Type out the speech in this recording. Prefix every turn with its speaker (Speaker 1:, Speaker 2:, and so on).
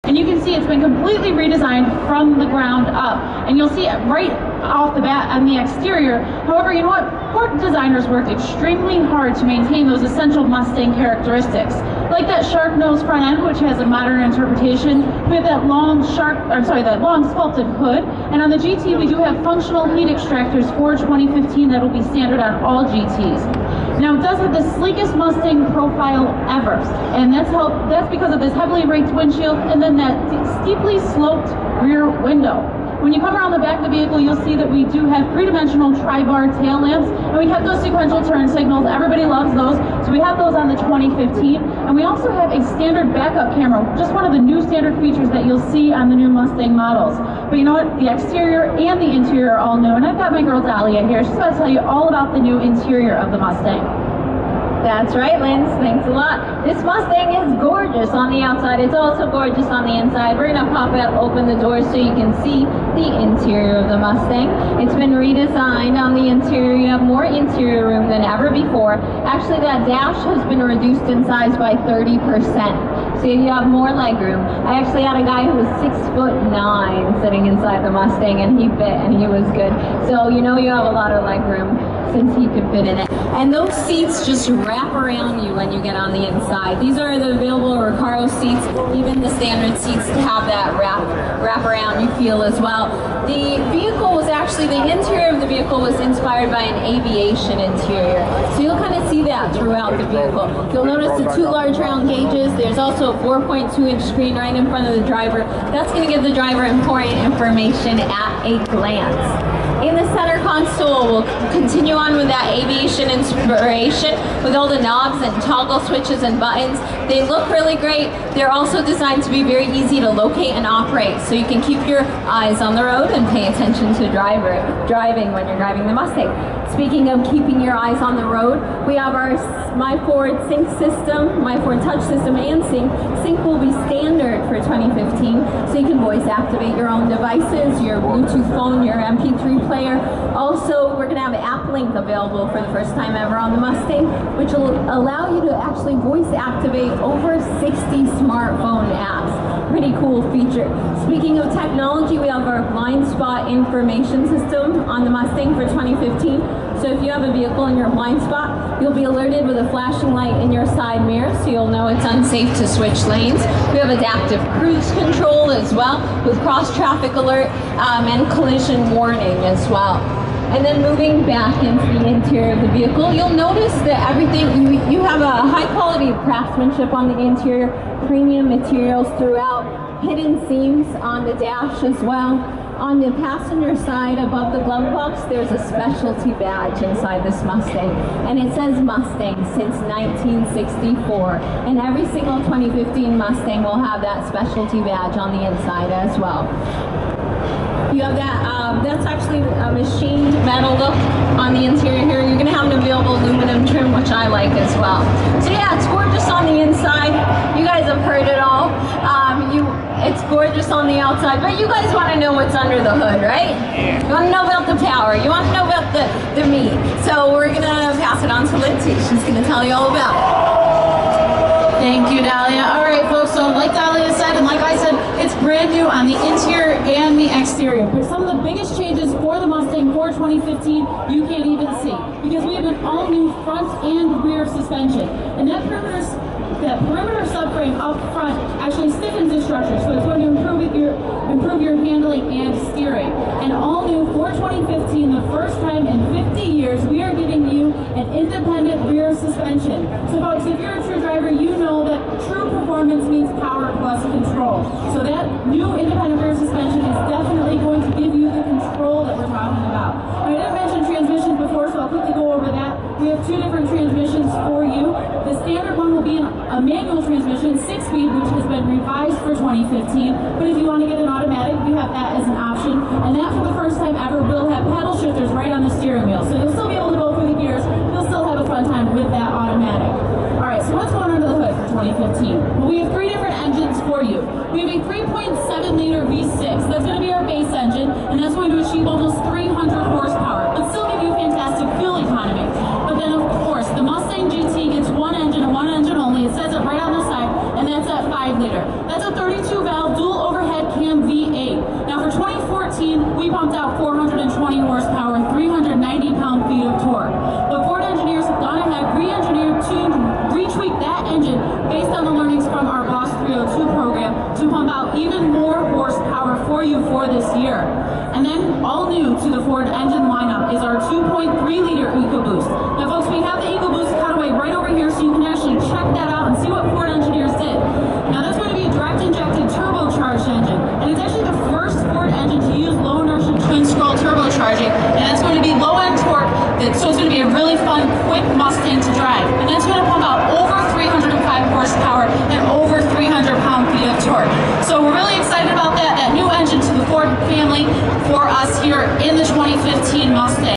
Speaker 1: And you can see it's been completely redesigned from the ground up. And you'll see it right off the bat on the exterior. However, you know what? Ford designers worked extremely hard to maintain those essential Mustang characteristics. Like that shark nose front end, which has a modern interpretation. We have that long sculpted hood. And on the GT, we do have functional heat extractors for 2015 that will be standard on all GTs. Now, it does have the sleekest Mustang profile ever, and that's because of this heavily raked windshield and then that steeply sloped rear window. When you come around the back of the vehicle, you'll see that we do have three-dimensional tri-bar tail lamps, and we have those sequential turn signals. Everybody loves those, so we have those on the 2015. And we also have a standard backup camera, just one of the new standard features that you'll see on the new Mustang models. But you know what? The exterior and the interior are all new, and I've got my girl Dahlia here. She's going to tell you all about the new interior of the Mustang.
Speaker 2: That's right, Linz. Thanks a lot. This Mustang is gorgeous on the outside. It's also gorgeous on the inside. We're going to pop out, open the doors so you can see the interior of the Mustang. It's been redesigned on the interior. You have more interior room than ever before. Actually, that dash has been reduced in size by 30%. So you have more legroom. I actually had a guy who was 6'9" sitting inside the Mustang, and he fit and he was good. So you know you have a lot of legroom since he could fit in it. And those seats just wrap around you when you get on the inside. These are the available Recaro seats, even the standard seats to have that wrap around you feel as well. The vehicle was actually, the interior of the vehicle was inspired by an aviation interior. So you'll kind of see that throughout the vehicle. You'll notice the two large round gauges. There's also a 4.2-inch screen right in front of the driver. That's going to give the driver important information at a glance. In the center console, we'll continue on with that aviation inspiration with all the knobs and toggle switches and buttons. They look really great. They're also designed to be very easy to locate and operate, so you can keep your eyes on the road and pay attention to driving when you're driving the Mustang. Speaking of keeping your eyes on the road, we have our My Ford Sync system, My Ford Touch system, and Sync. Sync will be standard for 2015, so you can voice activate your own devices, your Bluetooth phone, your MP3 player. Also, we're going to have App Link available for the first time ever on the Mustang, which will allow you to actually voice activate over 60 smartphone apps. Pretty cool feature. Speaking of technology, we have our blind spot information system on the Mustang for 2015. So if you have a vehicle in your blind spot, you'll be alerted with a flashing light in your side mirror, so you'll know it's unsafe to switch lanes. We have adaptive cruise control as well, with cross-traffic alert and collision warning as well. And then moving back into the interior of the vehicle, you'll notice that everything, you have a high quality of craftsmanship on the interior, premium materials throughout, hidden seams on the dash as well. On the passenger side, above the glove box, there's a specialty badge inside this Mustang. And it says Mustang since 1964. And every single 2015 Mustang will have that specialty badge on the inside as well. You have that, that's actually a machined metal look on the interior here. You're gonna have an available aluminum trim, which I like as well. So yeah, it's gorgeous on the inside. You guys have heard it all. It's gorgeous on the outside, but you guys wanna know what's under the hood, right? You wanna know about the power. You wanna know about the meat. So we're gonna pass it on to Lindsay. She's gonna tell you all about it.
Speaker 1: Thank you, Dahlia. All right, folks, so like Dahlia said, and like I said, it's brand new on the interior and the exterior. But some of the biggest changes for the Mustang for 2015, you can't even see, because we have an all-new front and rear suspension. And that perimeter subframe up front actually stiffens the structure, so it's going to improve your handling and steering. And all new for 2015, the first time in 50 years, we are giving you an independent rear suspension. So folks, if you're a true driver, you know that true performance means power plus control. So that new independent rear suspension is definitely going to give you the control that we're talking about. I didn't mention transmissions before, so I'll quickly go over that. We have two different transmissions for you. The standard one will be a manual transmission, 6-speed, which has been revised for 2015. But if you want to get an automatic, we have that as an option. And that, for the first time ever, will have pedal shifters right on the steering wheel. So you'll still be able to go through the gears. You'll still have a fun time with that automatic. All right, so what's going under the hood for 2015? Well, we have three different engines for you. We have a 3.7-liter V6. That's going to be our base engine, and that's going to achieve almost 300 horsepower, but still give you fantastic fuel economy. But then, of course, the Mustang GT gets one engine and one engine only. It says it right on the side, and that's that 5-liter. That's a 32-valve dual based on the learnings from our Boss 302 program to pump out even more horsepower for you for this year. And then all new to the Ford engine lineup is our 2.3-liter EcoBoost. Now folks, we have the EcoBoost cutaway right over here so you can actually check that out and see what Ford engineers did. Now that's going to be a direct injected turbocharged engine, and it's actually the first Ford engine to use low inertia twin scroll turbocharging, and that's going to be low end torque, so it's going to be a really fun, quick Mustang to drive. And that's going to pump out over 305 horsepower and over 300 pound-feet of torque. So we're really excited about that new engine to the Ford family for us here in the 2015 Mustang.